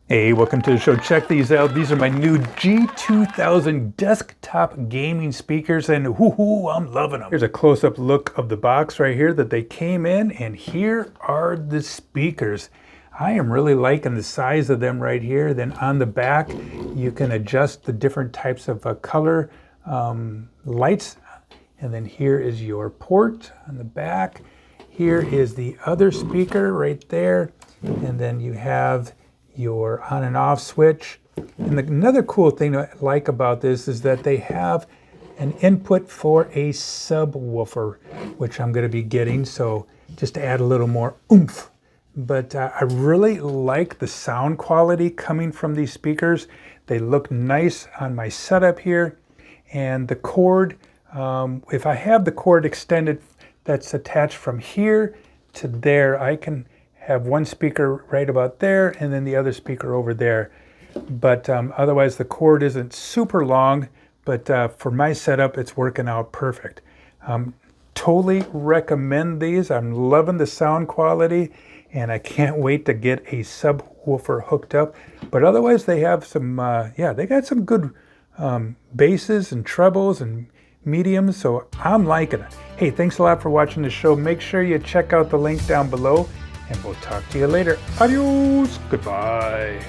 Hey, welcome to the show. Check these out. These are my new G2000 desktop gaming speakers, and I'm loving them. Here's a close-up look of the box right here that they came in, and here are the speakers. I am really liking the size of them right here. Then on the back, you can adjust the different types of color lights. And then here is your port on the back. Here is the other speaker right there. And then you have your on and off switch. And another cool thing I like about this is that they have an input for a subwoofer, which I'm going to be getting, so just to add a little more oomph. But I really like the sound quality coming from these speakers. They look nice on my setup here. And the cord, if I have the cord extended that's attached from here to there, I can have one speaker right about there and then the other speaker over there. But otherwise the cord isn't super long, but for my setup it's working out perfect. Totally recommend these. I'm loving the sound quality and I can't wait to get a subwoofer hooked up. But otherwise they have some, they got some good basses and trebles and mediums, so I'm liking it. Hey, thanks a lot for watching the show. Make sure you check out the link down below. And we'll talk to you later. Adios. Goodbye.